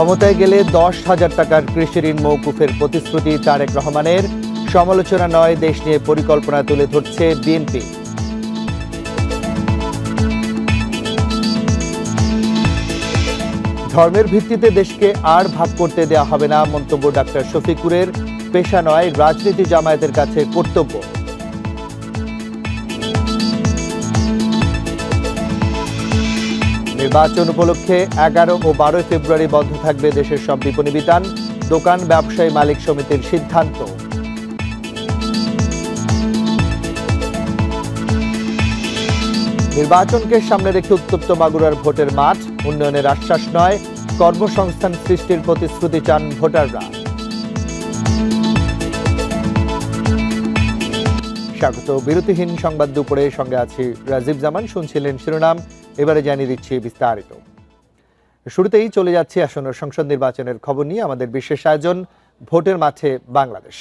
ক্ষমতায় গেলে 10,000 টাকার কৃষি ঋণ মওকুফের প্রতিশ্রুতি তারেক রহমানের। সমালোচনা নয়, দেশ নিয়ে পরিকল্পনা তুলে ধরছে বিএনপি। ধর্মের ভিত্তিতে দেশকে আর ভাগ করতে দেওয়া হবে না, মন্তব্য ডাক্তার শফিকুরের। পেশা নয়, রাজনীতি জামায়াতের কাছে কর্তব্য। নির্বাচন উপলক্ষে 11 ও 12 ফেব্রুয়ারি বন্ধ থাকবে দেশের সব বিপণী বিতান, দোকান ব্যবসায়ী মালিক সমিতির সিদ্ধান্ত। নির্বাচনকে সামনে রেখে উত্তপ্ত মাগুরার ভোটের মাঠ। উন্নয়নের আশ্বাস নয়, কর্মসংস্থান সৃষ্টির প্রতিশ্রুতি চান ভোটাররা। স্বাগত বিরতিহীন সংবাদ দুপুরে, সঙ্গে আছি রাজীব জামান। শুনছিলেন শিরোনাম, এবারে জানিয়ে দিচ্ছি বিস্তারিত। শুরুতেই চলে যাচ্ছে আসন্ন সংসদ নির্বাচনের খবর নিয়ে আমাদের বিশেষ আয়োজন ভোটের মাঠে বাংলাদেশ।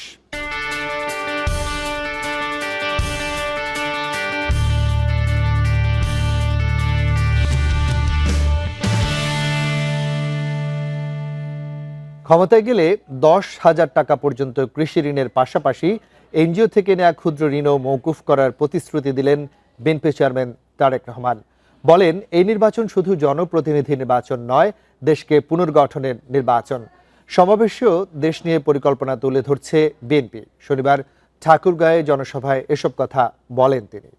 ক্ষমতায় গেলে 10,000 টাকা পর্যন্ত কৃষি ঋণের পাশাপাশি এনজিও থেকে নেওয়া ক্ষুদ্র ঋণও মওকুফ করার প্রতিশ্রুতি দিলেন বিএনপি চেয়ারম্যান তারেক রহমান। বলেন, এই নির্বাচন শুধু জনপ্রতিনিধি নির্বাচন নয়, দেশকে পুনর্গঠনের নির্বাচন। সমাবেশেও দেশ নিয়ে পরিকল্পনা তুলে ধরছে বিএনপি। শনিবার ঠাকুরগাঁয়ে জনসভায় এসব কথা বলেন তিনি।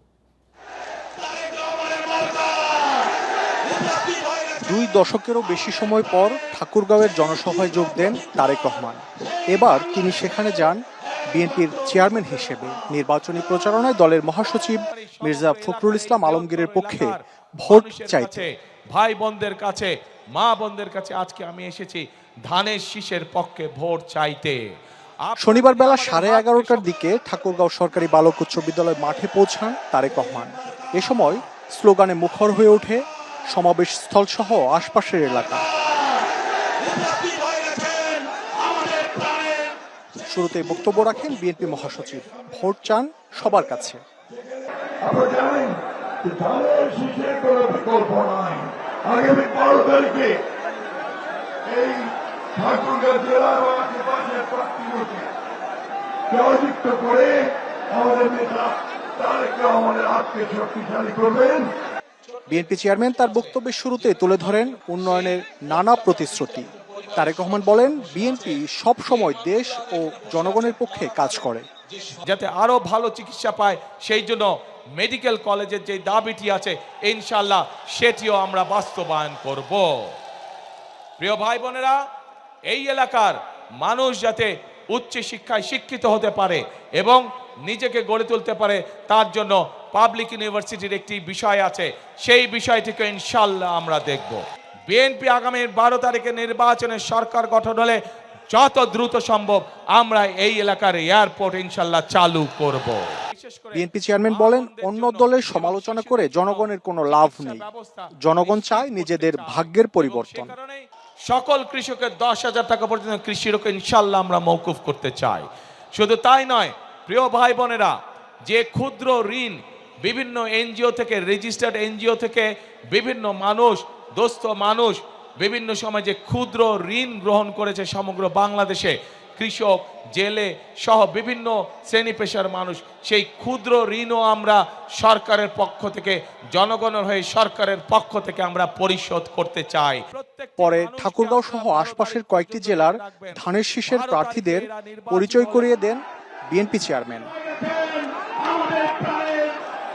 2 দশকেরও বেশি সময় পর ঠাকুরগাঁওয়ের জনসভায় যোগ দেন তারেক রহমান। এবার তিনি সেখানে যান বিএনপির চেয়ারম্যান হিসেবে। নির্বাচনী প্রচারণায় দলের মহাসচিব মির্জা ফখরুল ইসলাম আলমগীরের পক্ষে ভোট চাইতে। ভাই বোনদের কাছে, মা বোনদের কাছে আজকে আমি এসেছি ধানের শীষের পক্ষে ভোট চাইতে। শনিবার বেলা 11:30টার দিকে ঠাকুরগাঁও সরকারি বালক উচ্চ বিদ্যালয় মাঠে পৌঁছান তারেক রহমান। এ সময় স্লোগানে মুখর হয়ে ওঠে সমাবেশ স্থল সহ আশপাশের এলাকা। শুরুতে বক্তব্য রাখেন বিএনপি মহাসচিব। ভোট চান সবার কাছে। বিএনপি চেয়ারম্যান তার বক্তব্যের শুরুতে তুলে ধরেন উন্নয়নের নানা প্রতিশ্রুতি। তারেক রহমান বলেন, বিএনপি সব সময় দেশ ও জনগণের পক্ষে কাজ করে, যাতে আরো ভালো চিকিৎসা পায়। সেই জন্য মেডিকেল কলেজের যে দাবিটি আছে, ইনশাআল্লাহ সেটিও আমরা বাস্তবায়ন করব। প্রিয় ভাই বোনেরা, এই এলাকার মানুষ যাতে উচ্চ শিক্ষায় শিক্ষিত হতে পারে এবং নিজেকে গড়ে তুলতে পারে, তার জন্য পাবলিক ইউনিভার্সিটির একটি বিষয় আছে, সেই বিষয়টিকে ইনশাআল্লাহ আমরা দেখব। বিএনপি আগামী 12 তারিখে নির্বাচনে সরকার গঠন হলে যত দ্রুত সম্ভব আমরা এই এলাকার এয়ারপোর্ট ইনশাআল্লাহ চালু করব। বিএনপি চেয়ারম্যান বলেন, অন্য দলের সমালোচনা করে জনগণের কোনো লাভ নেই। জনগণ চায় নিজেদের ভাগ্যের পরিবর্তন। সকল কৃষকের 10,000 টাকা পর্যন্ত কৃষি ঋণ ইনশাআল্লাহ আমরা মওকুফ করতে চাই। শুধু তাই নয়, প্রিয় ভাই বোনেরা, যে ক্ষুদ্র ঋণ বিভিন্ন এনজিও থেকে, রেজিস্টার্ড এনজিও থেকে বিভিন্ন মানুষ, দোস্ত মানুষ বিভিন্ন সময় যে ক্ষুদ্র ঋণ গ্রহণ করেছে সমগ্র বাংলাদেশে, কৃষক, জেলে সহ বিভিন্ন শ্রেণী পেশার মানুষ, সেই ক্ষুদ্র ঋণও আমরা সরকারের পক্ষ থেকে, জনগণের হয়ে সরকারের পক্ষ থেকে আমরা পরিশোধ করতে চাই। পরে ঠাকুরগাঁও সহ আশপাশের কয়েকটি জেলার ধানের শীষের প্রার্থীদের পরিচয় করিয়ে দেন বিএনপি চেয়ারম্যান।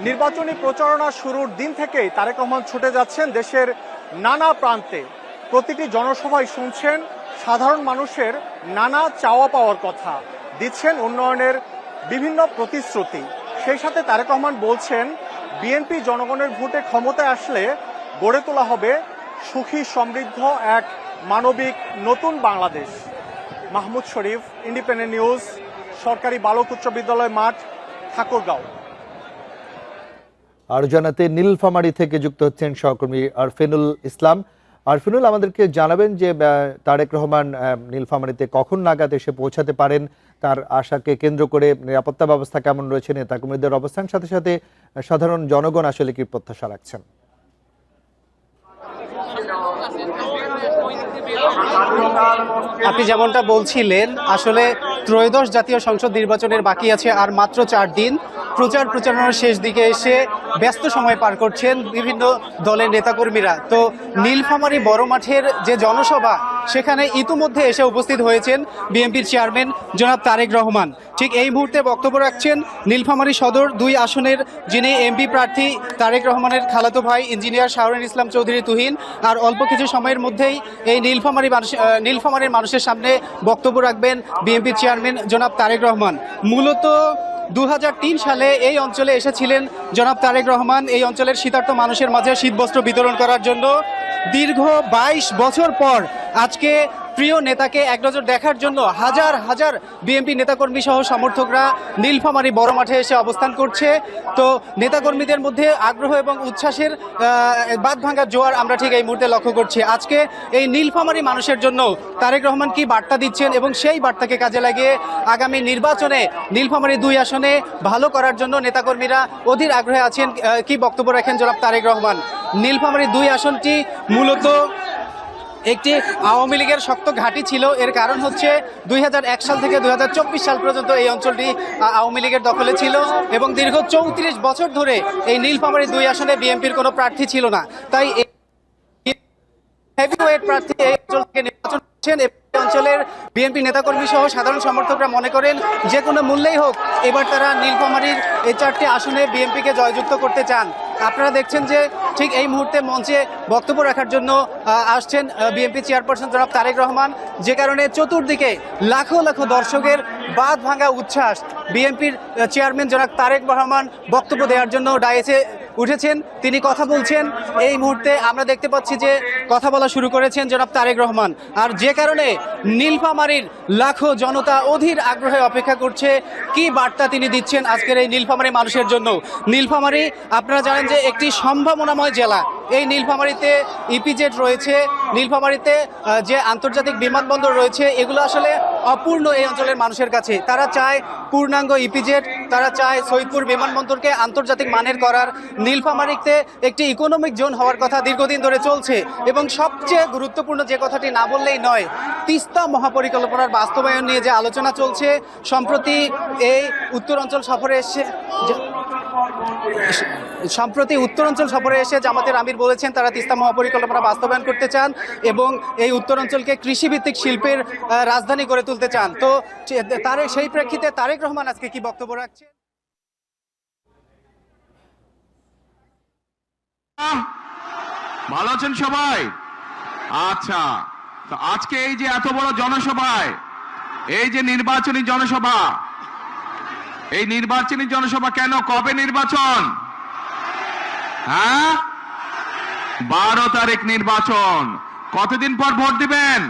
নির্বাচনী প্রচারণা শুরুর দিন থেকেই তারেক রহমান ছুটে যাচ্ছেন দেশের নানা প্রান্তে। প্রতিটি জনসভায় শুনছেন সাধারণ মানুষের নানা চাওয়া পাওয়ার কথা, দিচ্ছেন উন্নয়নের বিভিন্ন প্রতিশ্রুতি। সেই সাথে তারেক রহমান বলছেন, বিএনপি জনগণের ভোটে ক্ষমতায় আসলে গড়ে তোলা হবে সুখী সমৃদ্ধ এক মানবিক নতুন বাংলাদেশ। মাহমুদ শরীফ, ইন্ডিপেন্ডেন্ট নিউজ, সরকারি বালক উচ্চ বিদ্যালয় মাঠ, ঠাকুরগাঁও। আর জানাতে নীলফামারী থেকে যুক্ত হচ্ছেন সহকর্মী আরফিনুল ইসলাম। আরফিনুল, আমাদেরকে জানাবেন যে তারেক রহমান নীলফামারীতে কখন নাগাদ এসে পৌঁছাতে পারেন, তার আশাকে কেন্দ্র করে নিরাপত্তা ব্যবস্থা কেমন রয়েছে, নেতাকর্মীদের অবস্থান, সাথে সাথে সাধারণ জনগণ আসলে কি প্রত্যাশা রাখছেন? আপনি যেমনটা বলছিলেন, আসলে ত্রয়োদশ জাতীয় সংসদ নির্বাচনের বাকি আছে আর মাত্র 4 দিন। প্রচারণার শেষ দিকে এসে ব্যস্ত সময় পার করছেন বিভিন্ন দলের নেতাকর্মীরা। তো নীলফামারী বড় মাঠের যে জনসভা, সেখানে ইতিমধ্যে এসে উপস্থিত হয়েছেন বিএনপির চেয়ারম্যান জনাব তারেক রহমান। ঠিক এই মুহূর্তে বক্তব্য রাখছেন নীলফামারী সদর 2 আসনের যিনি এমপি প্রার্থী তারেক রহমানের খালাতো ভাই ইঞ্জিনিয়ার শাহরুন ইসলাম চৌধুরী তুহিন। আর অল্প কিছু সময়ের মধ্যেই এই নীলফামারীর মানুষের সামনে বক্তব্য রাখবেন বিএনপির চেয়ারম্যান জনাব তারেক রহমান। মূলত 2003 সালে এই অঞ্চলে এসেছিলেন জনাব তারেক রহমান এই অঞ্চলের শীতার্ত মানুষের মাঝে শীতবস্ত্র বিতরণ করার জন্য। দীর্ঘ 22 বছর পর আজকে প্রিয় নেতাকে এক নজর দেখার জন্য হাজার হাজার বিএনপি নেতাকর্মী সহ সমর্থকরা নীলফামারী বড় মাঠে এসে অবস্থান করছে। তো নেতাকর্মীদের মধ্যে আগ্রহ এবং উচ্ছ্বাসের বাঁধ ভাঙার জোয়ার আমরা ঠিক এই মুহূর্তে লক্ষ্য করছি। আজকে এই নীলফামারী মানুষের জন্য তারেক রহমান কি বার্তা দিচ্ছেন এবং সেই বার্তাকে কাজে লাগিয়ে আগামী নির্বাচনে নীলফামারী 2 আসনে ভালো করার জন্য নেতাকর্মীরা অধীর আগ্রহে আছেন, কি বক্তব্য রাখেন জনাব তারেক রহমান। নীলফামারী 2 আসনটি মূলত একটি আওয়ামী লীগের শক্ত ঘাঁটি ছিল। এর কারণ হচ্ছে 2001 সাল থেকে 2024 সাল পর্যন্ত এই অঞ্চলটি আওয়ামী লীগের দখলে ছিল এবং দীর্ঘ 34 বছর ধরে এই নীলফামারী 2 আসনে বিএনপির কোনো প্রার্থী ছিল না। তাই হেভিওয়েট প্রার্থী এই অঞ্চল থেকে নির্বাচন করছেন। অঞ্চলের বিএনপি নেতাকর্মী সহ সাধারণ সমর্থকরা মনে করেন যে কোনো মূল্যেই হোক এবার তারা নীলফামারীর এই 4টি আসনে বিএনপিকে জয়যুক্ত করতে চান। আপনারা দেখছেন যে ঠিক এই মুহূর্তে মঞ্চে বক্তব্য রাখার জন্য আসছেন বিএনপি চেয়ারপারসন জনাব তারেক রহমান, যে কারণে চতুর্দিকে লাখো লাখো দর্শকের বাঁধ ভাঙা উচ্ছ্বাস। বিএনপির চেয়ারম্যান জনাব তারেক রহমান বক্তব্য দেওয়ার জন্য ডায়েসে উঠেছেন, তিনি কথা বলছেন। এই মুহূর্তে আমরা দেখতে পাচ্ছি যে কথা বলা শুরু করেছেন জনাব তারেক রহমান। আর যে কারণে নীলফামারীর লাখো জনতা অধীর আগ্রহে অপেক্ষা করছে কি বার্তা তিনি দিচ্ছেন আজকের এই নীলফামারী মানুষের জন্য। নীলফামারী আপনারা জানেন যে একটি সম্ভাবনাময় জেলা। এই নীলফামারীতে ইপিজেড রয়েছে, নীলফামারীতে যে আন্তর্জাতিক বিমানবন্দর রয়েছে, এগুলো আসলে অপূর্ণ এই অঞ্চলের মানুষের কাছে। তারা চায় পূর্ণাঙ্গ ইপিজেড, তারা চায় সৈয়দপুর বিমানবন্দরকে আন্তর্জাতিক মানের করার। নীলফামারীতে একটি ইকোনমিক জোন হওয়ার কথা দীর্ঘদিন ধরে চলছে এবং সবচেয়ে গুরুত্বপূর্ণ যে কথাটি না বললেই নয়, তিস্তা মহাপরিকল্পনার বাস্তবায়ন নিয়ে যে আলোচনা চলছে। সম্প্রতি এই উত্তরাঞ্চল সফরে এসে জামাতের আমির বলেছেন তারা তিস্তা মহাপরিকল্পনা বাস্তবায়ন করতে চান এবং এই উত্তরাঞ্চলকে কৃষিভিত্তিক শিল্পের রাজধানী করে তুলতে চান। তো সেই প্রেক্ষিতে তারেক রহমান আজকে কি বক্তব্য রাখছেন? ভালো আছেন সবাই? আচ্ছা, তো আজকে এই যে এত বড় জনসভায়, এই যে নির্বাচনী জনসভা, এই নির্বাচনী জনসভা কেন, কবে নির্বাচন? হ্যাঁ, 12 তারিখ নির্বাচন। কতদিন পর ভোট দিবেন?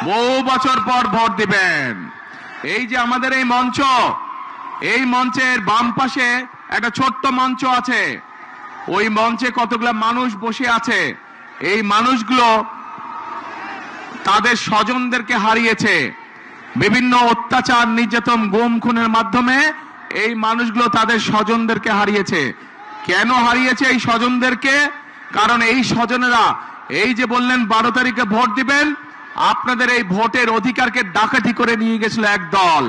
বহু বছর পর ভোট দিবেন। এই যে আমাদের এই মঞ্চ, এই মঞ্চের বাম পাশে একটা ছোট্ট মঞ্চ আছে, ওই মঞ্চে কতগুলো মানুষ বসে আছে। এই মানুষগুলো তাদের স্বজনদেরকে হারিয়েছে বিভিন্ন অত্যাচার, নির্যাতন, গুম খুনের মাধ্যমে। এই মানুষগুলো তাদের স্বজনদেরকে হারিয়েছে। কেন হারিয়েছে এই স্বজনদেরকে? কারণ এই স্বজনেরা এই যে বললেন 12 তারিখে ভোট দিবেন, আপনাদের এই ভোটের অধিকারকে ডাকাতি করে নিয়ে গেছিল এক দল।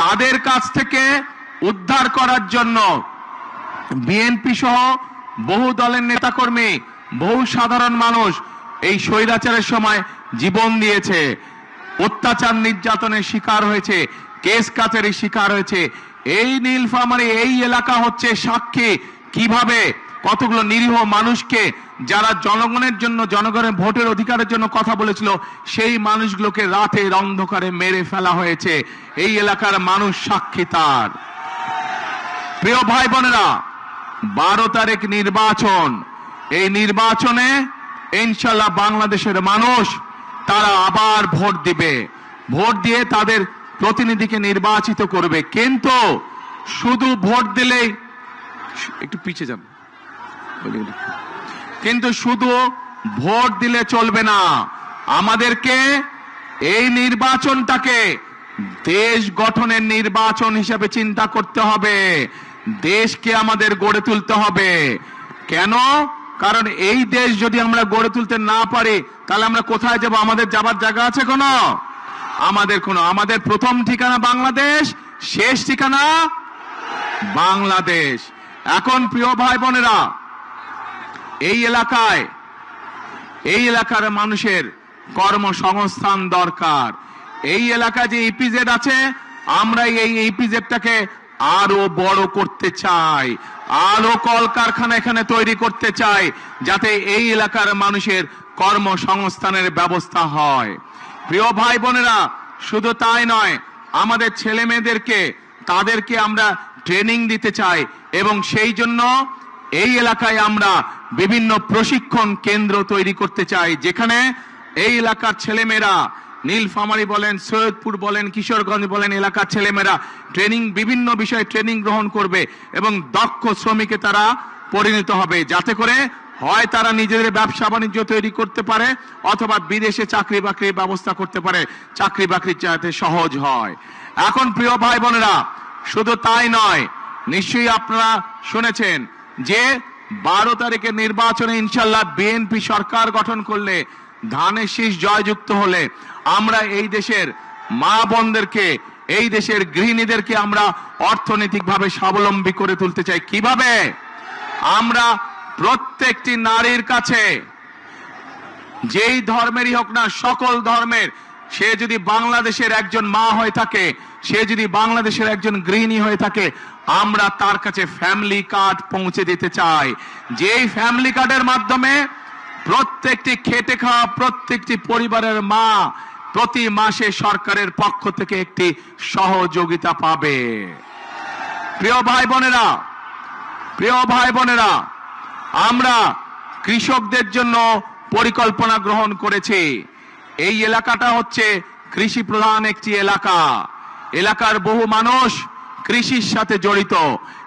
তাদের কাছ থেকে উদ্ধার করার জন্য বিএনপি সহ বহু দলের নেতাকর্মী, বহু সাধারণ মানুষ এই স্বৈরাচারের সময় জীবন দিয়েছে, অত্যাচার নির্যাতনের শিকার হয়েছে, কেস কাচারির শিকার হয়েছে। এই নীলফামারী এই এলাকা হচ্ছে সাক্ষী কিভাবে কতগুলো নিরীহ মানুষকে, যারা জনগণের জন্য, জনগণের ভোটের অধিকারের জন্য কথা বলেছিল, সেই মানুষগুলোকে রাতের অন্ধকারে মেরে ফেলা হয়েছে। এই এলাকার মানুষ সাক্ষী তার। প্রিয় ভাই বোনেরা, 12 তারিখ নির্বাচন। এই নির্বাচনে ইনশাল্লাহ বাংলাদেশের মানুষ তারা আবার ভোট দিবে, ভোট দিয়ে তাদের প্রতিনিধিকে নির্বাচিত করবে। কিন্তু শুধু ভোট দিলেই, একটু পিছিয়ে যান, কিন্তু শুধু ভোট দিলে চলবে না। আমাদেরকে এই নির্বাচনটাকে দেশ গঠনের নির্বাচন হিসেবে চিন্তা করতে হবে। দেশকে আমাদের গড়ে তুলতে হবে। কেন? কারণ এই দেশ যদি আমরা গড়ে তুলতে না পারি তাহলে আমরা কোথায় যাব? আমাদের যাবার জায়গা আছে কোনো? আমাদের প্রথম ঠিকানা বাংলাদেশ, শেষ ঠিকানা বাংলাদেশ। এখন প্রিয় ভাই বোনেরা, এই এলাকার মানুষের কর্মসংস্থান দরকার। এই এলাকায় যে ইপিজেড আছে, আমরা এই ইপিজেডটাকে আরো বড় করতে চাই, আরো কলকারখানা এখানে তৈরি করতে চাই, যাতে এই এলাকার মানুষের কর্মসংস্থানের ব্যবস্থা হয়। প্রিয় ভাই বোনেরা, শুধু তাই নয়, আমাদের ছেলে মেয়েদেরকে তাদেরকে আমরা ট্রেনিং দিতে চাই, এবং সেই জন্য এই এলাকায় আমরা বিভিন্ন প্রশিক্ষণ কেন্দ্র তৈরি করতে চাই, যেখানে এই এলাকার ছেলেমেয়েরা, নীলফামারী বলেন, সৈয়দপুর বলেন, কিশোরগঞ্জ বলেন, এলাকার ছেলেমেয়েরা বিভিন্ন বিষয়ে ট্রেনিং গ্রহণ করবে এবং দক্ষ শ্রমিকে তারা পরিণত হবে, যাতে করে হয় তারা নিজেদের ব্যবসা বাণিজ্য তৈরি করতে পারে, অথবা বিদেশে চাকরি বাকরির ব্যবস্থা করতে পারে, চাকরি বাকরি যাতে সহজ হয়। এখন প্রিয় ভাই বোনেরা, শুধু তাই নয়, নিশ্চয়ই আপনারা শুনেছেন যে 12 তারিখের নির্বাচনে ইনশাল্লাহ বিএনপি সরকার গঠন করলে, ধানের শীষ জয়যুক্ত হলে, আমরা এই দেশের মা বোনদেরকে, এই দেশের গৃহিণীদেরকে আমরা অর্থনৈতিকভাবে স্বাবলম্বী করে তুলতে চাই। কিভাবে? আমরা প্রত্যেকটি নারীর কাছে, যেই ধর্মেরই হোক না, সকল ধর্মের, সে যদি বাংলাদেশের একজন মা হয়ে থাকে, সে যদি বাংলাদেশের একজন গৃহিণী হয়ে থাকে, আমরা তার কাছে ফ্যামিলি কার্ড পৌঁছে দিতে চাই। যেই ফ্যামিলি কার্ডের মাধ্যমে প্রত্যেকটি খেটে খাওয়া প্রত্যেকটি পরিবারের মা প্রতি মাসে সরকারের পক্ষ থেকে একটি সহযোগিতা পাবে। প্রিয় ভাই বোনেরা, আমরা কৃষকদের জন্য পরিকল্পনা গ্রহণ করেছি। এই এলাকাটা হচ্ছে কৃষি প্রধান একটি এলাকা, এলাকার বহু মানুষ কৃষির সাথে জড়িত,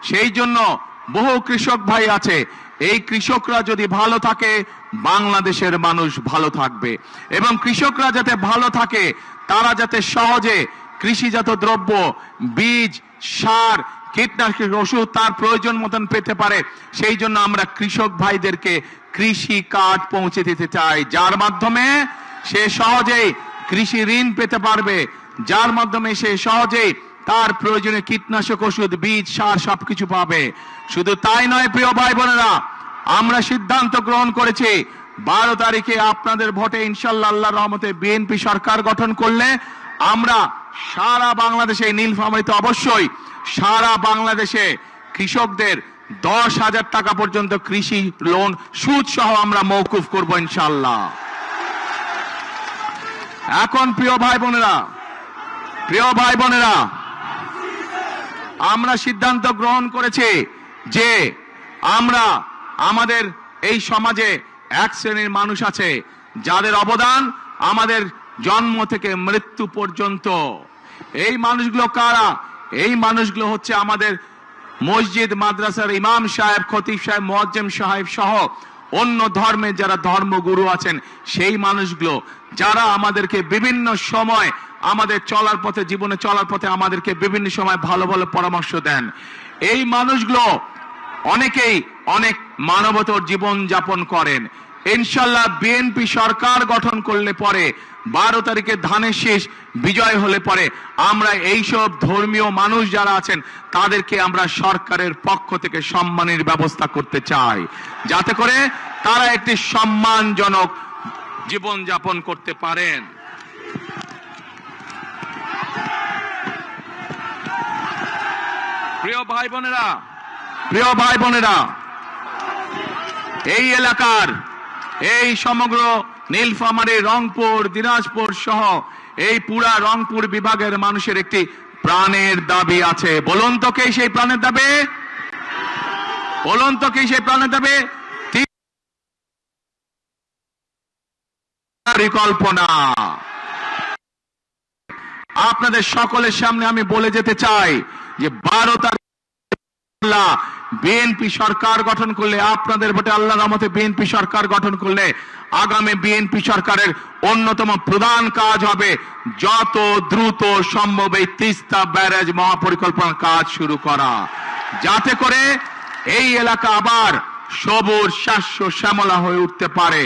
সেই জন্য বহু কৃষক ভাই আছে। এই কৃষকরা যদি ভালো থাকে, বাংলাদেশের মানুষ ভালো থাকবে, এবং কৃষকরা যাতে ভালো থাকে, তারা যাতে সহজে কৃষিজাত দ্রব্য, বীজ, সার, কীটনাশক ওষুধ তার প্রয়োজন মতন পেতে পারে, সেই জন্য আমরা কৃষক ভাইদেরকে কৃষি কার্ড পৌঁছে দিতে চাই, যার মাধ্যমে সে সহজেই কৃষি ঋণ পেতে পারবে, যার মাধ্যমে সে সহজেই তার প্রয়োজনে কীটনাশক ওষুধ, বীজ, সার সবকিছু পাবে। শুধু তাই নয় প্রিয় ভাই বোনেরা, আমরা সিদ্ধান্ত গ্রহণ করেছি 12 তারিখে আপনাদের ভোটে ইনশাল্লাহ আল্লাহর রহমতে বিএনপি সরকার গঠন করলে আমরা সারা বাংলাদেশে, নীলফামারীতে অবশ্যই সারা বাংলাদেশে কৃষকদের 10,000 টাকা পর্যন্ত কৃষি লোন সুদ সহ আমরা মওকুফ করব ইনশাল্লাহ। এখন প্রিয় ভাই বোনেরা, আমরা সিদ্ধান্ত গ্রহণ করেছি যে আমরা আমাদের এই সমাজে এক শ্রেণীর মানুষ আছে যাদের অবদান আমাদের জন্ম থেকে মৃত্যু পর্যন্ত। এই মানুষগুলো কারা? এই মানুষগুলো হচ্ছে আমাদের মসজিদ, মাদ্রাসার ইমাম সাহেব, খতিব সাহেব, মুয়াজ্জিম সাহেব সহ অন্য ধর্মের যারা ধর্মগুরু আছেন, সেই মানুষগুলো যারা আমাদেরকে বিভিন্ন সময় আমাদের চলার পথে, জীবনে চলার পথে আমাদেরকে বিভিন্ন সময় ভালো ভালো পরামর্শ দেন। এই মানুষগুলো অনেকেই অনেক মানবতর জীবন যাপন করেন। ইনশাল্লাহ বিএনপি সরকার গঠন করলে পরে, 12 তারিখে ধানের শীষ বিজয় হলে পরে, আমরা এইসব ধর্মীয় মানুষ যারা আছেন তাদেরকে আমরা সরকারের পক্ষ থেকে সম্মানের ব্যবস্থা করতে চাই, যাতে করে তারা একটি সম্মানজনক জীবন যাপন করতে পারেন। প্রিয় ভাই বোনেরা, এই এলাকার, এই সমগ্র নীলফামারী, রংপুর, দিনাজপুর সহ এই পুরা রংপুর বিভাগের মানুষের একটি প্রাণের দাবি আছে। বলুন তো কে সেই প্রাণের দাবি? পরিকল্পনা। আপনাদের সকলের সামনে আমি বলে যেতে চাই যে 12 তারিখ বিএনপি সরকার গঠন করলে, আপনাদের ভোটে আল্লাহর রহমতে বিএনপি সরকার গঠন করলে, আগামী বিএনপি সরকারের অন্যতম প্রধান কাজ হবে যত দ্রুত সম্ভব এই তিস্তা ব্যারেজ মহাপরিকল্পনার কাজ শুরু করা, যাতে করে এই এলাকা আবার সবুজ শস্য শ্যামলা হয়ে উঠতে পারে,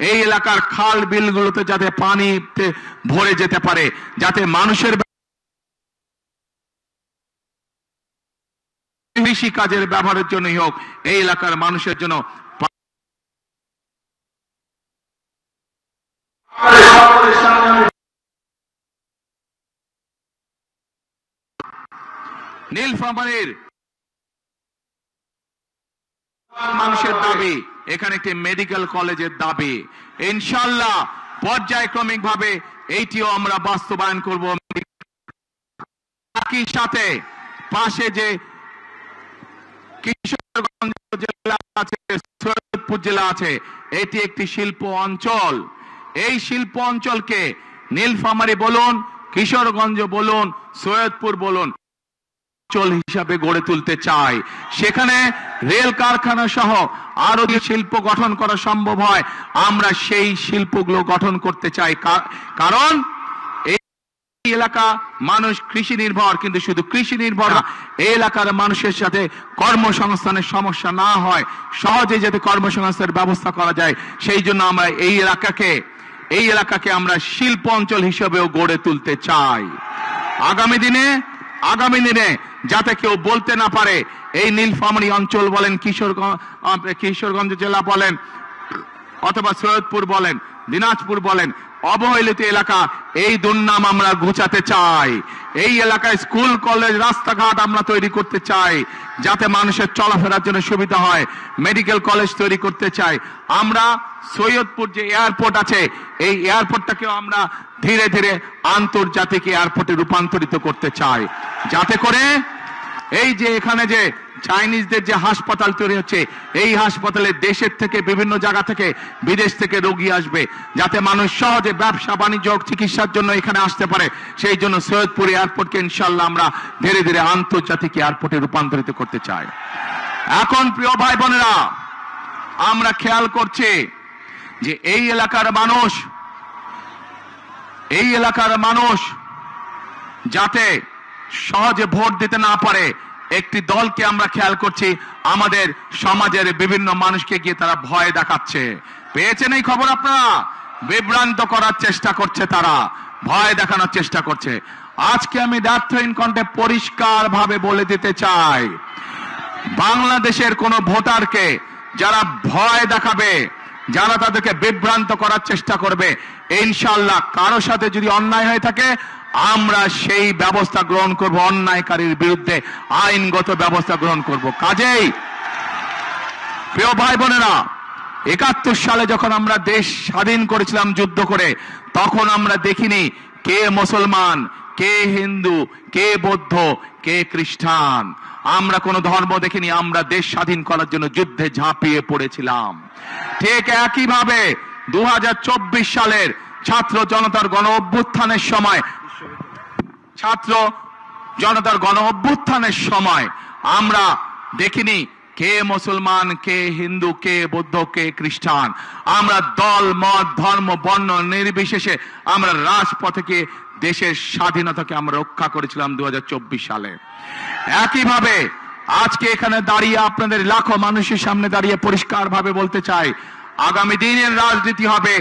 এই এলাকার খাল বিলগুলোতে যাতে পানিতে ভরে যেতে পারে, যাতে মানুষের কৃষি কাজের ব্যবহারের জন্যই হোক, এই এলাকার মানুষের জন্য নীলফামারীর মানুষের দাবি, এখানে একটি মেডিকেল কলেজের দাবি, ইনশাআল্লাহ পর্যায়ক্রমিক ভাবে এইটিও আমরা বাস্তবায়ন করব। একই সাথে পাশে যে কিশোরগঞ্জ জেলা আছে, সৈয়দপুর জেলা আছে, এটি একটি শিল্প অঞ্চল। এই শিল্প অঞ্চলকে নীলফামারী বলুন, কিশোরগঞ্জ বলুন, সৈয়দপুর বলুন অঞ্চল হিসাবে গড়ে তুলতে চাই। সেখানে রেল কারখানা সহ আরো যে শিল্প গঠন করা সম্ভব হয়, আমরা সেই শিল্পগুলো গঠন করতে চাই। কারণ এই এলাকা মানুষ কৃষি নির্ভর, কিন্তু শুধু কৃষি নির্ভর না, এই এলাকার মানুষের সাথে কর্মসংস্থানের সমস্যা না হয়, সহজে যাতে কর্মসংস্থানের ব্যবস্থা করা যায়, সেই জন্য আমরা এই এলাকাকে আমরা শিল্প অঞ্চল হিসেবেও গড়ে তুলতে চাই। আগামী দিনে যাতে কেউ বলতে না পারে এই নীলফামারী অঞ্চল বলেন, কিশোরগঞ্জ জেলা বলেন, অথবা সৈয়দপুর বলেন, দিনাজপুর বলেন, অবহেলিত এলাকা, এই দুর্নাম আমরা ঘুচাতে চাই। এই এলাকায় স্কুল কলেজ রাস্তাঘাট আমরা তৈরি করতে চাই, যাতে মানুষের চলাফেরার জন্য সুবিধা হয়। মেডিকেল কলেজ তৈরি করতে চাই। আমরা সৈয়দপুর যে এয়ারপোর্ট আছে, এই এয়ারপোর্টটাকেও আমরা ধীরে ধীরে আন্তর্জাতিক এয়ারপোর্টে রূপান্তরিত করতে চাই, যাতে করে এই যে এখানে যে চাইনিজদের যে হাসপাতাল তৈরি হচ্ছে, এই হাসপাতালে দেশের থেকে বিভিন্ন জায়গা থেকে বিদেশ থেকে রোগী আসবে, যাতে মানুষ সহজে ব্যবসা বাণিজ্য চিকিৎসার জন্য এখানে আসতে পারে। সেই জন্য সৈয়দপুর এয়ারপোর্টকে ইনশাআল্লাহ আমরা ধীরে ধীরে আন্তর্জাতিক এয়ারপোর্টে রূপান্তরিত করতে চাই। এখন প্রিয় ভাই বোনেরা, আমরা খেয়াল করছি যে এই এলাকার মানুষ যাতে সহজে ভোট দিতে না পারে, একটি দলকে আমরা খেয়াল করছি আমাদের সমাজের বিভিন্ন মানুষকে গিয়ে তারা ভয় দেখাচ্ছে। পেয়েছেন এই খবর আপনারা? বিভ্রান্ত করার চেষ্টা করছে, তারা ভয় দেখানোর চেষ্টা করছে। আজকে আমি দ্ব্যর্থহীন কণ্ঠে পরিষ্কার ভাবে বলে দিতে চাই, বাংলাদেশের কোন ভোটারকে যারা ভয় দেখাবে, যারা তাদেরকে বিভ্রান্ত করার চেষ্টা করবে, ইনশাআল্লাহ কারো সাথে যদি অন্যায় হয়ে থাকে, আমরা সেই ব্যবস্থা গ্রহণ করব, অন্যায়কারীর বিরুদ্ধে আইনগত ব্যবস্থা গ্রহণ করব। কাজেই প্রিয় ভাই বোনেরা, ৭১ সালে যখন আমরা দেশ স্বাধীন করেছিলাম যুদ্ধ করে, তখন আমরা দেখিনি কে মুসলমান, কে হিন্দু, কে বৌদ্ধ, কে খ্রিস্টান। আমরা কোন ধর্ম দেখিনি, আমরা দেশ স্বাধীন করার জন্য যুদ্ধে ঝাঁপিয়ে পড়েছিলাম। ঠিক একইভাবে ২০২৪ সালের ছাত্র জনতার গণ অভ্যুত্থানের সময় আমরা দেখিনি কে মুসলমান, কে হিন্দু, কে বৌদ্ধ, কে খ্রিস্টান। আমরা দল মত ধর্ম বর্ণ নির্বিশেষে আমরা রাজপথে দেশের স্বাধীনতাকে আমরা রক্ষা করেছিলাম ২০২৪ সালে। একইভাবে আজকে এখানে দাঁড়িয়ে আপনাদের লাখো মানুষের সামনে দাঁড়িয়ে পরিষ্কার ভাবে বলতে চাই, আগামী দিনের রাজনীতি হবে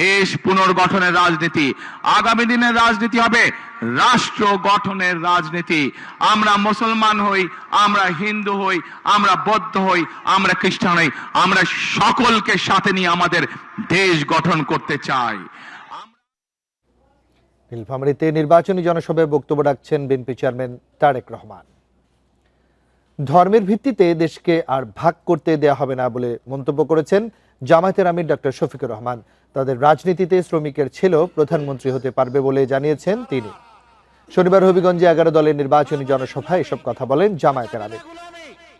দেশ পুনর্গঠনের রাজনীতি, আগামী দিনের রাজনীতি হবে রাষ্ট্র গঠনের রাজনীতি। আমরা মুসলমান হই, আমরা হিন্দু হই, আমরা বৌদ্ধ হই, আমরা খ্রিস্টান হই, আমরা সকলকে সাথে নিয়ে আমাদের দেশ গঠন করতে চাই। নীলফামারীতে নির্বাচনী জনসভায় বক্তব্য রাখছেন বিএনপি চেয়ারম্যান তারেক রহমান। ধর্মের ভিত্তিতে দেশকে আর ভাগ করতে দেয়া হবে না বলে মন্তব্য করেছেন জামায়াতের আমির ডক্টর শফিকুর রহমান। তাদের রাজনীতিতে শ্রমিকের ছেলেও প্রধানমন্ত্রী হতে পারবে বলে জানিয়েছেন তিনি। শনিবার হবিগঞ্জে 11 দলের নির্বাচনী জনসভায় এসব কথা বলেন জামায়াতের আমির।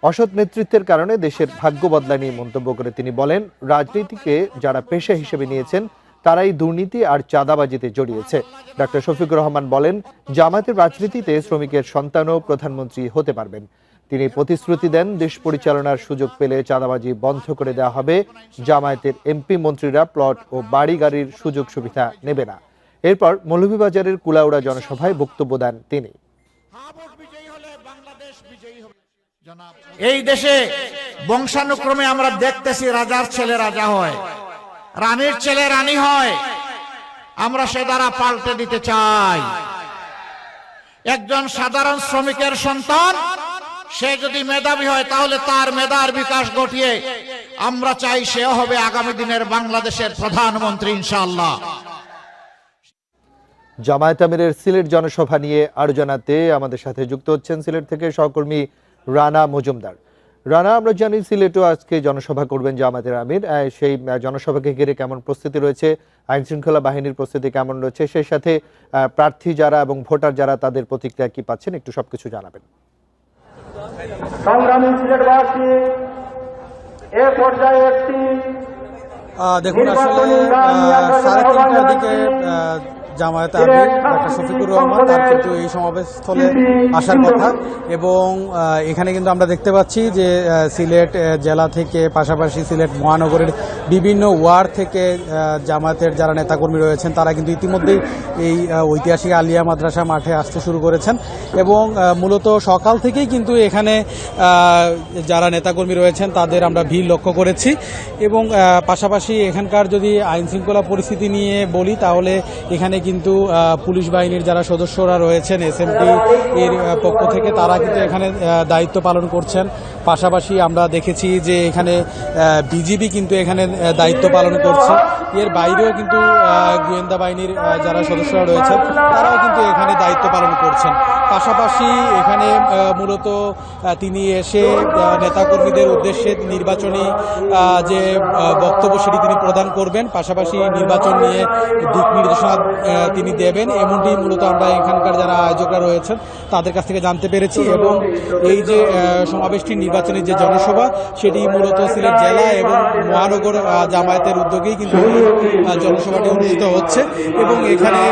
অসৎ নেতৃত্বের কারণে দেশের ভাগ্য বদলা নিয়ে মন্তব্য করে তিনি বলেন, রাজনীতিকে যারা পেশা হিসেবে নিয়েছেন তারাই দুর্নীতি আর চাঁদাবাজিতে জড়িয়েছে। ডক্টর শফিকুর রহমান বলেন, জামায়াতের রাজনীতিতে শ্রমিকের সন্তানও প্রধানমন্ত্রী হতে পারবেন। তিনি প্রতিশ্রুতি দেন, দেশ পরিচালনার সুযোগ পেলে চাঁদাবাজি বন্ধ করে দেওয়া হবে। জামায়াতের এমপি মন্ত্রীরা প্লট ও বাড়ি গাড়ির সুযোগ সুবিধা নেবে না। এরপর মৌলভীবাজারের কুলাউড়া জনসভায় বক্তব্য দেন তিনি। এই দেশে বংশানুক্রমে আমরা দেখতেছি রাজার ছেলে রাজা হয়, রানীর ছেলে রানী হয়। আমরা সে দ্বারা পাল্টে দিতে চাই। একজন সাধারণ শ্রমিকের সন্তান সে যদি মেধাবী হয় তাহলে তার মেধার বিকাশ ঘটিয়ে আমরা চাই সেও হবে আগামী দিনের বাংলাদেশের প্রধানমন্ত্রী ইনশাআল্লাহ। জামায়াত আমিরের সিলেট জনসভা নিয়ে আরো জানাতে আমাদের সাথে যুক্ত হচ্ছেন সিলেট থেকে সহকর্মী রানা মজুমদার। রানা, আমরা জানি সিলেটও আজকে জনসভা করবেন জামায়াতের আমির, সেই জনসভাকে ঘিরে কেমন প্রস্তুতি রয়েছে, আইন শৃঙ্খলা বাহিনীর প্রস্তুতি কেমন রয়েছে, সেই সাথে প্রার্থী যারা এবং ভোটার যারা তাদের প্রতিক্রিয়া কি পাচ্ছেন, একটু সবকিছু জানাবেন। সংগ্রামী সিলেটবাসী, এ পর্যায়ে একটি দেখুন, আসলে 3:30টার দিকে জামায়াতে আমির ডক্টর শফিকুর রহমান তার কিন্তু এই সমাবেশস্থলে আসার কথা, এবং এখানে কিন্তু আমরা দেখতে পাচ্ছি যে সিলেট জেলা থেকে পাশাপাশি সিলেট মহানগরের বিভিন্ন ওয়ার্ড থেকে জামায়াতের যারা নেতাকর্মী রয়েছেন তারা কিন্তু ইতিমধ্যেই এই ঐতিহাসিক আলিয়া মাদ্রাসা মাঠে আসতে শুরু করেছেন, এবং মূলত সকাল থেকেই কিন্তু এখানে যারা নেতাকর্মী রয়েছেন তাদের আমরা ভিড় লক্ষ্য করেছি। এবং পাশাপাশি এখানকার যদি আইন শৃঙ্খলা পরিস্থিতি নিয়ে বলি তাহলে এখানে কিন্তু পুলিশ বাহিনীর যারা সদস্যরা রয়েছেন এসএমটি এর পক্ষ থেকে তারা কিন্তু এখানে দায়িত্ব পালন করছেন। পাশাপাশি আমরা দেখেছি যে এখানে বিজিবি কিন্তু এখানে দায়িত্ব পালন করছে। এর বাইরেও কিন্তু গোয়েন্দা বাহিনীর যারা সদস্যরা রয়েছেন তারাও কিন্তু এখানে দায়িত্ব পালন করছেন। পাশাপাশি এখানে মূলত তিনি এসে নেতাকর্মীদের উদ্দেশ্যে নির্বাচনী যে বক্তব্য সেটি তিনি প্রদান করবেন, পাশাপাশি নির্বাচন নিয়ে দিক নির্দেশনা তিনি দেবেন, এমনটি মূলত আমরা এখানকার যারা আয়োজকরা রয়েছেন তাদের কাছ থেকে জানতে পেরেছি। এবং এই যে সমাবেশটি নির্বাচনী যে জনসভা সেটি মূলত সিলেট জেলা এবং মহানগর জামায়াতের উদ্যোগেই কিন্তু এই জনসভাটি অনুষ্ঠিত হচ্ছে, এবং এখানে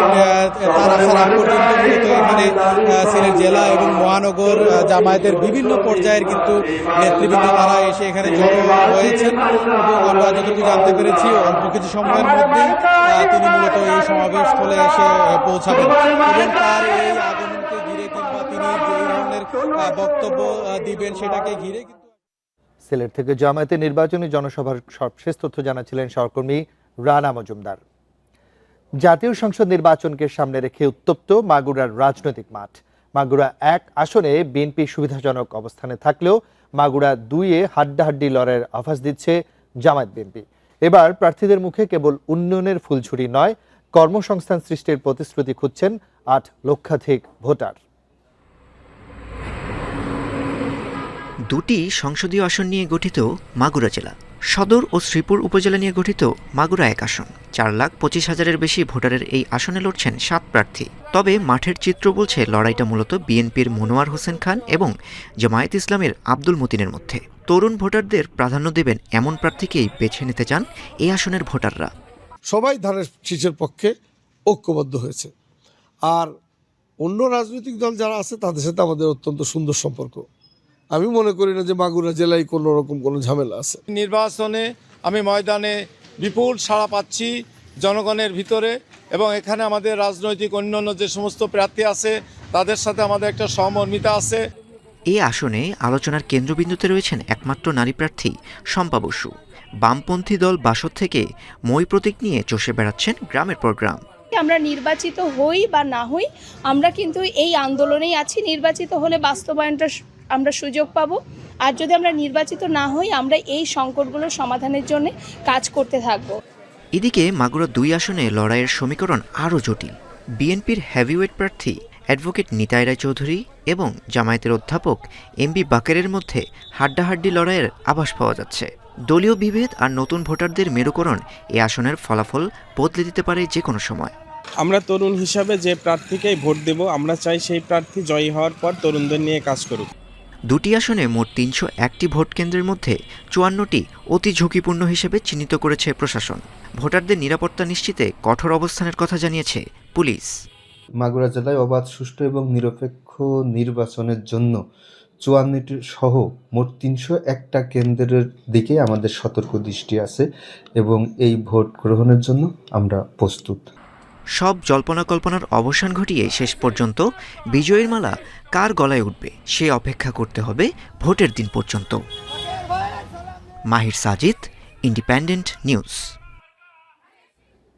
তার আসার আগ পর্যন্ত মূলত এখানে সিলেট জেলা এবং মহানগর জামায়াতের বিভিন্ন পর্যায়ের কিন্তু নেতৃবৃন্দ তারা এসে এখানে জড়ো হয়েছেন, এবং আমরা যতটুকু জানতে পেরেছি অল্প কিছু সময়ের মধ্যেই তিনি মূলত এই সমাবেশ স্থলে এসে পৌঁছাবেন, এবং তার এই আগমনকে ঘিরে কিংবা তিনি যে ধরনের বক্তব্য দিবেন সেটাকে ঘিরে সিলেট থেকে জামায়াতের নির্বাচনী জনসভার সর্বশেষ তথ্য জানাচ্ছিলেন সহকর্মী রানা মজুমদার। জাতীয় সংসদ নির্বাচনকে সামনে রেখে উত্তপ্ত মাগুরার রাজনৈতিক মাঠ। মাগুরা 1 আসনে বিএনপি সুবিধাজনক অবস্থানে থাকলেও মাগুরা 2-এ হাড্ডাহাড্ডি লড়াইয়ের আভাস দিচ্ছে জামায়াত বিএনপি। এবার প্রার্থীদের মুখে কেবল উন্নয়নের ফুলঝুরি নয়, কর্মসংস্থান সৃষ্টির প্রতিশ্রুতি খুঁজছেন 8 লক্ষাধিক ভোটার। দুটি সংসদীয় আসন নিয়ে গঠিত মাগুরা জেলা, সদর ও শ্রীপুর উপজেলা নিয়ে গঠিত মাগুরা 1 আসন। 4,25,000-এর বেশি ভোটারের এই আসনে লড়ছেন 7 প্রার্থী। তবে মাঠের চিত্র বলছে লড়াইটা মূলত বিএনপির মনোয়ার হোসেন খান এবং জামায়াত ইসলামের আব্দুল মতিনের মধ্যে। তরুণ ভোটারদের প্রাধান্য দেবেন এমন প্রার্থীকেই বেছে নিতে চান এই আসনের ভোটাররা। সবাই ধানের শীষের পক্ষে ঐক্যবদ্ধ হয়েছে, আর অন্য রাজনৈতিক দল যারা আছে তাদের সাথে আমাদের অত্যন্ত সুন্দর সম্পর্ক। আমি মনে করি না যে মাগুরা জেলায় কোনো রকম কোনো ঝামেলা আছে। নির্বাচনে আমি ময়দানে বিপুল সাড়া পাচ্ছি জনগণের ভিতরে, এবং এখানে আমাদের রাজনৈতিক অন্যান্য যে সমস্ত প্রার্থী আছে তাদের সাথে আমাদের একটা সহমর্মিতা আছে। এই আসনে আলোচনার কেন্দ্রবিন্দুতে রয়েছেন একমাত্র নারী প্রার্থী শম্পা বসু। বামপন্থী দল বাসদ থেকে মই প্রতীক নিয়ে চষে বেড়াচ্ছেন গ্রামের পর গ্রাম। আমরা নির্বাচিত হই বা না হই, আমরা কিন্তু এই আন্দোলনেই আছি। নির্বাচিত হলে বাস্তবায়নটা আমরা সুযোগ পাবো, আর যদি আমরা নির্বাচিত না হই আমরা এই সংকটগুলোর সমাধানের জন্য কাজ করতে থাকবো। এদিকে মাগুরা 2 আসনে লড়াইয়ের সমীকরণ আরও জটিল। বিএনপির হেভিওয়েট প্রার্থী অ্যাডভোকেট নিতাই রায় চৌধুরী এবং জামায়াতের অধ্যাপক এমবি বাকেরের মধ্যে হাড্ডাহাড্ডি লড়াইয়ের আভাস পাওয়া যাচ্ছে। দলীয় বিভেদ আর নতুন ভোটারদের মেরুকরণ এই আসনের ফলাফল বদলে দিতে পারে যে কোনো সময়। আমরা তরুণ হিসাবে যে প্রার্থীকেই ভোট দেব, আমরা চাই সেই প্রার্থী জয়ী হওয়ার পর তরুণদের নিয়ে কাজ করুক। 2টি আসনে মোট 301টি ভোট কেন্দ্রের মধ্যে 54টি অতি ঝুঁকিপূর্ণ হিসেবে চিহ্নিত করেছে প্রশাসন। ভোটারদের নিরাপত্তা নিশ্চিতে কঠোর অবস্থানের কথা জানিয়েছে পুলিশ। মাগুরা জেলায় অবাধ, সুষ্ঠু এবং নিরপেক্ষ নির্বাচনের জন্য 54টি সহ মোট 301টা কেন্দ্রের দিকে আমাদের সতর্ক দৃষ্টি আছে, এবং এই ভোট গ্রহণের জন্য আমরা প্রস্তুত। সব জল্পনা কল্পনার অবসান ঘটিয়ে শেষ পর্যন্ত বিজয়ীর মালা কার গলায় উঠবে সে অপেক্ষা করতে হবে ভোটের দিন পর্যন্ত। মাহির সাজিদ, ইন্ডিপেন্ডেন্ট নিউজ।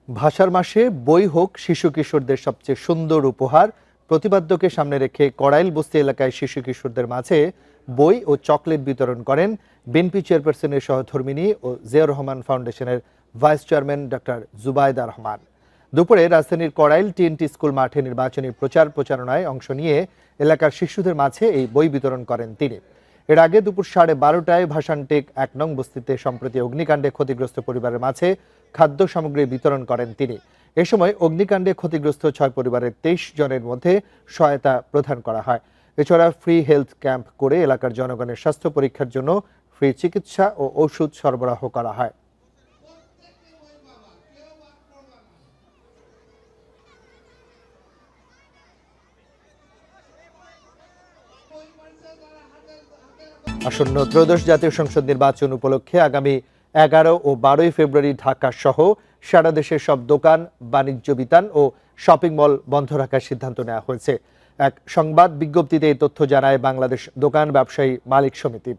ভাষার মাসে বই হোক শিশু কিশোরদের সবচেয়ে সুন্দর উপহার, প্রতিপাদ্যকে সামনে রেখে কড়াইল বস্তি এলাকায় শিশু কিশোরদের মাঝে বই ও চকলেট বিতরণ করেন বিএনপি চেয়ারপারসনের সহধর্মিণী ও জিয়াউর রহমান ফাউন্ডেশনের vice chairman doctor Zubaida Rahman. দুপুরে রাজধানীর কড়াইল টিএনটি স্কুল মাঠে নির্বাচনী প্রচারণায় অংশ নিয়ে এলাকার শিশুদের মাঝে এই বই বিতরণ করেন তিনি। এর আগে দুপুর 12:30টায় ভাসানটেক 1 নং বস্তিতে সম্প্রতি অগ্নিকাণ্ডে ক্ষতিগ্রস্ত পরিবারের মাঝে খাদ্য সামগ্রী বিতরণ করেন তিনি। এ সময় অগ্নিকাণ্ডে ক্ষতিগ্রস্ত 6 পরিবারের 23 জনের মধ্যে সহায়তা প্রদান করা হয়। এছাড়া ফ্রি হেলথ ক্যাম্প করে এলাকার জনগণের স্বাস্থ্য পরীক্ষার জন্য ফ্রি চিকিৎসা ও ওষুধ সরবরাহ করা হয়। আসন্ন ত্রয়োদশ জাতীয় সংসদ নির্বাচন উপলক্ষে আগামী 11 ও 12 ফেব্রুয়ারি ঢাকা সহ সারা দেশের সব দোকান, বাণিজ্য বিতান ও শপিং মল বন্ধ রাখার সিদ্ধান্ত নেওয়া হয়েছে। এক সংবাদ বিজ্ঞপ্তিতে এই তথ্য জানায় বাংলাদেশ দোকান ব্যবসায়ী মালিক সমিতি।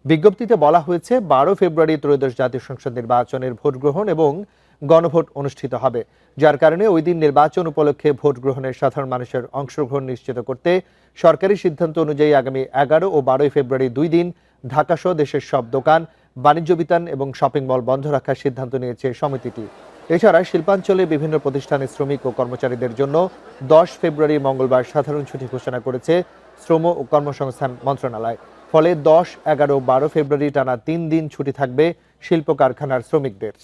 বিজ্ঞপ্তিতে বলা হয়েছে 12 ফেব্রুয়ারি ত্রয়োদশ জাতীয় সংসদ নির্বাচনের ভোট গ্রহণ এবং গণভোট অনুষ্ঠিত হবে, যার কারণে ওই দিন নির্বাচন উপলক্ষে ভোট গ্রহণের সাধারণ মানুষের অংশগ্রহণ নিশ্চিত করতে সরকারি সিদ্ধান্ত অনুযায়ী আগামী 11 ও 12 ফেব্রুয়ারি 2 দিন ঢাকাসহ দেশের সব দোকান, বাণিজ্য বিতান এবং শপিং মল বন্ধ রাখার সিদ্ধান্ত নিয়েছে সমিতিটি। এছাড়া শিল্পাঞ্চলে বিভিন্ন প্রতিষ্ঠানের শ্রমিক ও কর্মচারীদের জন্য 10 ফেব্রুয়ারি মঙ্গলবার সাধারণ ছুটি ঘোষণা করেছে শ্রম ও কর্মসংস্থান মন্ত্রণালয়। ফলে 10, 11, 12 ফেব্রুয়ারি টানা 3 দিন ছুটি থাকবে শিল্প কারখানার শ্রমিকদের।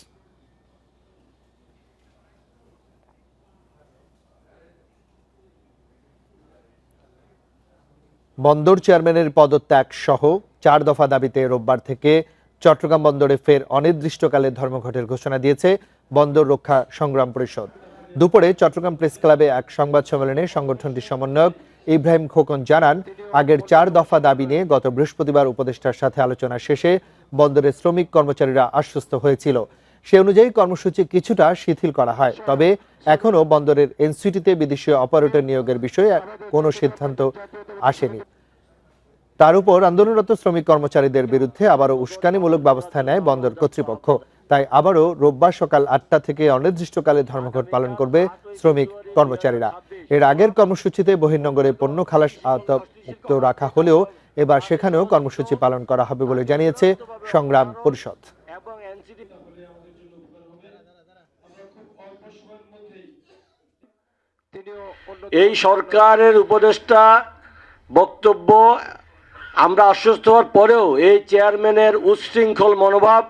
বন্দর চেয়ারম্যানের পদত্যাগ সহ 4 দফা দাবিতে রোববার থেকে চট্টগ্রাম বন্দরে ফের অনির্দিষ্টকালের ধর্মঘটের ঘোষণা দিয়েছে বন্দর রক্ষা সংগ্রাম পরিষদ। দুপুরে চট্টগ্রাম প্রেস ক্লাবে এক সংবাদ সম্মেলনে সংগঠনটির সমন্বয়ক ইব্রাহিম খোকন জানান, আগের 4 দফা দাবি নিয়ে গত বৃহস্পতিবার উপদেষ্টার সাথে আলোচনা শেষে বন্দরের শ্রমিক কর্মচারীরা আশ্বস্ত হয়েছিল। সে অনুযায়ী কর্মসূচি কিছুটা শিথিল করা হয়, তবে এখনও বন্দরের এনসিটিতে বিদেশীয় অপারেটর নিয়োগের বিষয়ে কোনো সিদ্ধান্ত আসেনি। তার উপর আন্দোলনরত শ্রমিক কর্মচারীদের বিরুদ্ধে আবারও উস্কানিমূলক ব্যবস্থা নেয় বন্দর কর্তৃপক্ষ। তাই আবারও রোববার সকাল 8টা থেকে অনির্দিষ্টকালে ধর্মঘট পালন করবে শ্রমিক কর্মচারীরা। এর আগের কর্মসূচিতে বহির্নগরে পণ্য খালাস মুক্ত রাখা হলেও এবার সেখানেও কর্মসূচি পালন করা হবে বলে জানিয়েছে সংগ্রাম পরিষদ। এই সরকারের উপদেষ্টা বক্তব্য আমরা আশ্বস্ত হওয়ার পরেও এই চেয়ারম্যানের উচ্ছৃঙ্খল মনোভাব,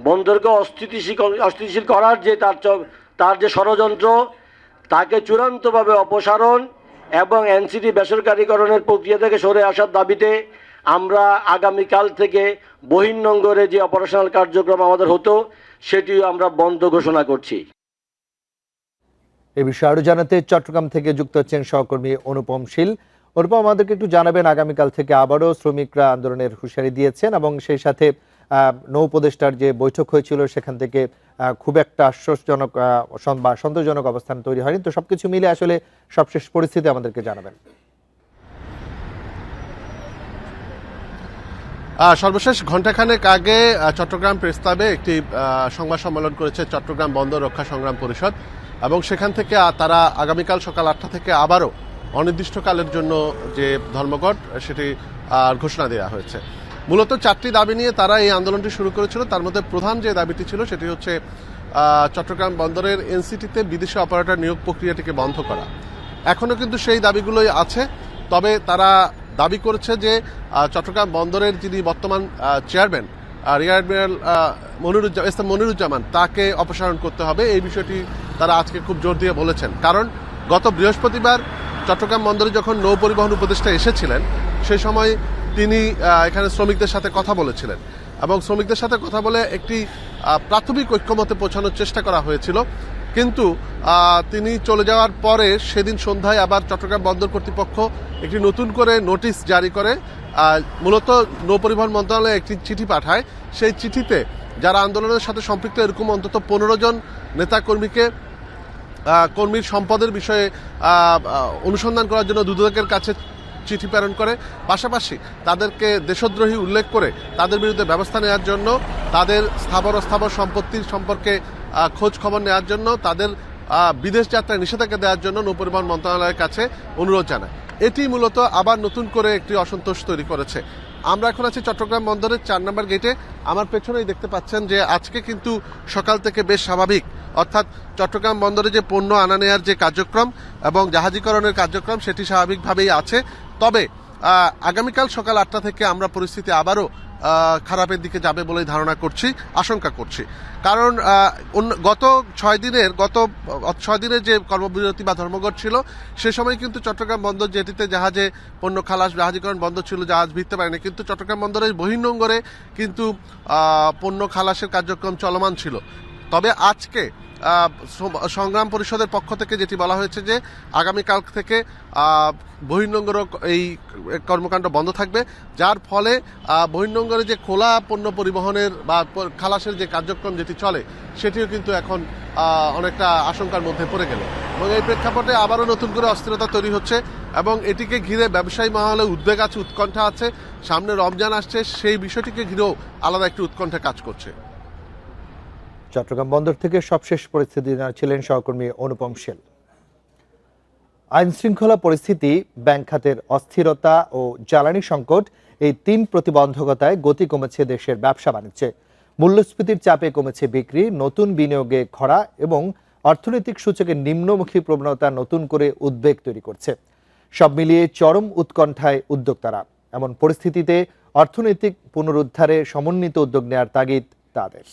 বন্দরকে অস্থিতিশীল করার যে তার যে ষড়যন্ত্র, তাকে চূড়ান্তভাবে অপসারণ এবং এনসিটি বেসরকারীকরণের প্রক্রিয়া থেকে সরে আসার দাবিতে আমরা আগামীকাল থেকে বহির্নগরে যে অপারেশনাল কার্যক্রম আমাদের হতো সেটিও আমরা বন্ধ ঘোষণা করছি। এ বিষয়ে আরো জানাতে চট্টগ্রাম থেকে যুক্ত হচ্ছেন সহকর্মী অনুপম শীল। অনুপম, আমাদেরকে একটু জানাবেন, আগামীকাল থেকে আবারও শ্রমিকরা আন্দোলনের হুঁশিয়ারি দিয়েছেন এবং সেই সাথে নৌ উপদেষ্টার যে বৈঠক হয়েছিল সেখান থেকে খুব একটা আশ্বস্তজনক বা সন্তোষজনক অবস্থান তৈরি হয়নি। তো সবকিছু মিলে আসলে সবশেষ পরিস্থিতি আমাদেরকে জানাবেন। সর্বশেষ ঘণ্টাখানেক আগে চট্টগ্রাম প্রেস ক্লাবে একটি সংবাদ সম্মেলন করেছে চট্টগ্রাম বন্দর রক্ষা সংগ্রাম পরিষদ এবং সেখান থেকে তারা আগামীকাল সকাল 8টা থেকে আবারও অনির্দিষ্টকালের জন্য যে ধর্মঘট সেটি ঘোষণা দেওয়া হয়েছে। মূলত 4টি দাবি নিয়ে তারা এই আন্দোলনটি শুরু করেছিল। তার মধ্যে প্রধান যে দাবিটি ছিল সেটি হচ্ছে চট্টগ্রাম বন্দরের এনসিটিতে বিদেশি অপারেটর নিয়োগ প্রক্রিয়াটিকে বন্ধ করা। এখনও কিন্তু সেই দাবিগুলোই আছে, তবে তারা দাবি করেছে যে চট্টগ্রাম বন্দরের যিনি বর্তমান চেয়ারম্যান রিয়ার অ্যাডমিরাল মনিরুজ্জামান তাকে অপসারণ করতে হবে। এই বিষয়টি তারা আজকে খুব জোর দিয়ে বলেছেন, কারণ গত বৃহস্পতিবার চট্টগ্রাম বন্দরে যখন নৌ পরিবহন উপদেষ্টা এসেছিলেন সেই সময় তিনি এখানে শ্রমিকদের সাথে কথা বলেছিলেন এবং শ্রমিকদের সাথে কথা বলে একটি প্রাথমিক ঐক্যমতে পৌঁছানোর চেষ্টা করা হয়েছিল। কিন্তু তিনি চলে যাওয়ার পরে সেদিন সন্ধ্যায় আবার চট্টগ্রাম বন্দর কর্তৃপক্ষ একটি নতুন করে নোটিশ জারি করে মূলত নৌ পরিবহন মন্ত্রণালয়ে একটি চিঠি পাঠায়। সেই চিঠিতে যারা আন্দোলনের সাথে সম্পৃক্ত এরকম অন্তত 15 জন নেতাকর্মীকে কর্মীর সম্পদের বিষয়ে অনুসন্ধান করার জন্য দুদকের কাছে চিঠি প্রেরণ করে, পাশাপাশি তাদেরকে দেশদ্রোহী উল্লেখ করে তাদের বিরুদ্ধে ব্যবস্থা নেওয়ার জন্য, তাদের স্থাবর অস্থাবর সম্পত্তির সম্পর্কে খোঁজ খবর নেওয়ার জন্য, তাদের বিদেশ যাত্রায় নিষেধাজ্ঞা দেওয়ার জন্য নৌপরিবহন মন্ত্রণালয়ের কাছে অনুরোধ জানায়। এটি মূলত আবার নতুন করে একটি অসন্তোষ তৈরি করেছে। আমরা এখন আছি চট্টগ্রাম বন্দরের 4 নম্বর গেটে। আমার পেছনেই দেখতে পাচ্ছেন যে আজকে কিন্তু সকাল থেকে বেশ স্বাভাবিক, অর্থাৎ চট্টগ্রাম বন্দরে যে পণ্য আনা নেওয়ার যে কার্যক্রম এবং জাহাজীকরণের কার্যক্রম সেটি স্বাভাবিকভাবেই আছে। তবে আগামীকাল সকাল 8টা থেকে আমরা পরিস্থিতি আবারও খারাপের দিকে যাবে বলেই ধারণা করছি, আশঙ্কা করছি। কারণ গত 6 দিনের যে কর্মবিরতি বা ধর্মঘট ছিল সে সময় কিন্তু চট্টগ্রাম বন্দর জেটিতে জাহাজে পণ্য খালাস, জাহাজীকরণ বন্ধ ছিল, জাহাজ ভিড়তে পারেনি, কিন্তু চট্টগ্রাম বন্দরের বহির্নোঙরে কিন্তু পণ্য খালাসের কার্যক্রম চলমান ছিল। তবে আজকে সংগ্রাম পরিষদের পক্ষ থেকে যেটি বলা হয়েছে যে আগামীকাল থেকে বহির্নোঙরও এই কর্মকাণ্ড বন্ধ থাকবে, যার ফলে বহির্নোঙরে যে খোলা পণ্য পরিবহনের বা খালাসের যে কার্যক্রম যেটি চলে সেটিও কিন্তু এখন অনেকটা আশঙ্কার মধ্যে পড়ে গেল। এবং এই প্রেক্ষাপটে আবারও নতুন করে অস্থিরতা তৈরি হচ্ছে এবং এটিকে ঘিরে ব্যবসায়ী মহলে উদ্বেগ আছে, উৎকণ্ঠা আছে। সামনে রমজান আসছে, সেই বিষয়টিকে ঘিরেও আলাদা একটি উৎকণ্ঠা কাজ করছে। চট্টগ্রাম বন্দর থেকে সবশেষ পরিস্থিতি জানাচ্ছিলেন সহকর্মী অনুপম শীল। আইন শৃঙ্খলা পরিস্থিতি, ব্যাংক খাতের অস্থিরতা ও জ্বালানি সংকট, এই 3 প্রতিবন্ধকতায় গতি কমেছে দেশের ব্যবসা বাণিজ্যে। মূল্যস্ফীতির চাপে কমেছে বিক্রি, নতুন বিনিয়োগে খরা এবং অর্থনৈতিক সূচকের নিম্নমুখী প্রবণতা নতুন করে উদ্বেগ তৈরি করছে। সব মিলিয়ে চরম উৎকণ্ঠায় উদ্যোক্তারা। এমন পরিস্থিতিতে অর্থনৈতিক পুনরুদ্ধারে সমন্বিত উদ্যোগ নেওয়ার তাগিদ তাদের।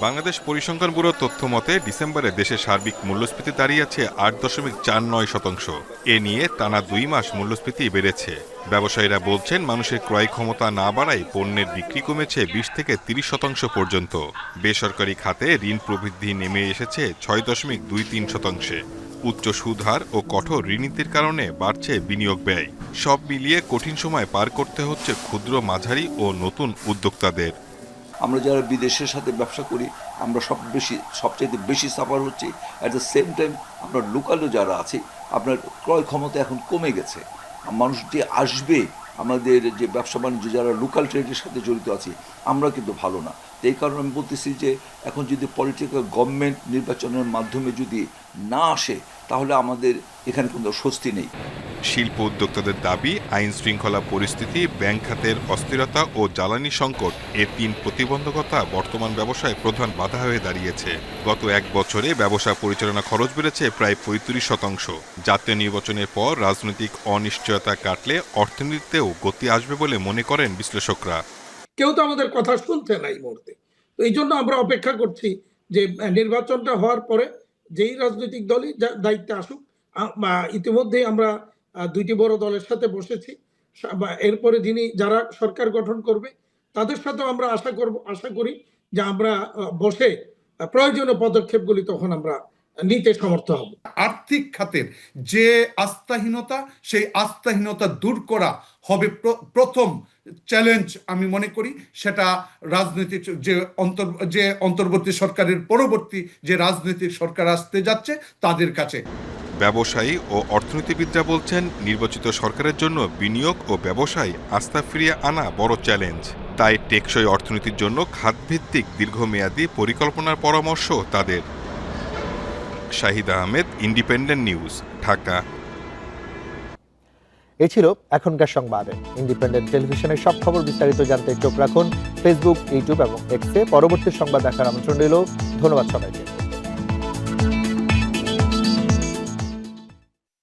বাংলাদেশ পরিসংখ্যান ব্যুরোর তথ্য মতে ডিসেম্বরে দেশের সার্বিক মূল্যস্ফীতি দাঁড়িয়েছে 8.49%। এ নিয়ে টানা 2 মাস মূল্যস্ফীতি বেড়েছে। ব্যবসায়ীরা বলছেন মানুষের ক্রয় ক্ষমতা না বাড়ায় পণ্যের বিক্রি কমেছে 20 থেকে 30% পর্যন্ত। বেসরকারি খাতে ঋণ প্রবৃদ্ধি নেমে এসেছে 6.23%। উচ্চ সুদহার ও কঠোর ঋণনীতির কারণে বাড়ছে বিনিয়োগ ব্যয়। সব মিলিয়ে কঠিন সময় পার করতে হচ্ছে ক্ষুদ্র, মাঝারি ও নতুন উদ্যোক্তাদের। আমরা যারা বিদেশের সাথে ব্যবসা করি আমরা সবচেয়ে বেশি সাফার হচ্ছি। অ্যাট দ্য সেম টাইম আমরা লোকালও যারা আছি আপনার ক্রয় ক্ষমতা এখন কমে গেছে। মানুষ যে আসবে, আমাদের যে ব্যবসা বাণিজ্য যারা লোকাল ট্রেডের সাথে জড়িত আছি আমরা কিন্তু ভালো না। এই কারণে আমি বলতেছি যে এখন যদি পলিটিক্যাল গভর্নমেন্ট নির্বাচনের মাধ্যমে যদি না আসে তাহলে আমাদের এখানে কোনো স্বস্তি নেই। শিল্প উদ্যোক্তাদের দাবি, আইন শৃঙ্খলা পরিস্থিতি, ব্যাংক খাতের অস্থিরতা ও জ্বালানি সংকট, এই 3 প্রতিবন্ধকতা বর্তমান ব্যবসায় প্রধান বাধা হয়ে দাঁড়িয়েছে। গত 1 বছরে ব্যবসা পরিচালনা খরচ বেড়েছে প্রায় 35%। জাতীয় নির্বাচনের পর রাজনৈতিক অনিশ্চয়তা কাটলে অর্থনীতিতেও গতি আসবে বলে মনে করেন বিশ্লেষকরা। কেউ তো আমাদের কথা শুনছে না এই মুহূর্তে। তো এই জন্য আমরা অপেক্ষা করছি যে নির্বাচনটা হওয়ার পরে যেই রাজনৈতিক দলই দায়িত্বে আসুক। ইতিমধ্যে আমরা 2টি বড় দলের সাথে বসেছি। এরপরে যারা সরকার গঠন করবে তাদের সাথেও আমরা আশা করি যে আমরা বসে প্রয়োজনীয় পদক্ষেপগুলি তখন আমরা নিতে সমর্থ হব। আর্থিক খাতের যে আস্থাহীনতা, সেই আস্থাহীনতা দূর করা হবে প্রথম চ্যালেঞ্জ। আমি মনে করি সেটা রাজনৈতিক যে অন্তর্বর্তী সরকারের পরবর্তী যে রাজনৈতিক সরকার আসতে যাচ্ছে তাদের কাছে। ব্যবসায়ী ও অর্থনীতিবিদরা বলছেন নির্বাচিত সরকারের জন্য বিনিয়োগ ও ব্যবসায় আস্থা ফিরিয়ে আনা বড় চ্যালেঞ্জ। তাই টেকসই অর্থনীতির জন্য খাতভিত্তিক দীর্ঘমেয়াদী পরিকল্পনার পরামর্শ তাদের। Shahid Ahmed, independent news, Dhaka. এ ছিল এখনকার সংবাদে। ইন্ডিপেন্ডেন্ট টেলিভিশনের সব খবর বিস্তারিত জানতে চোখ রাখুন ফেসবুক, ইউটিউব এবং এক্সে। পরবর্তী সংবাদ দেখার আমন্ত্রণ রইল। ধন্যবাদ সবাইকে।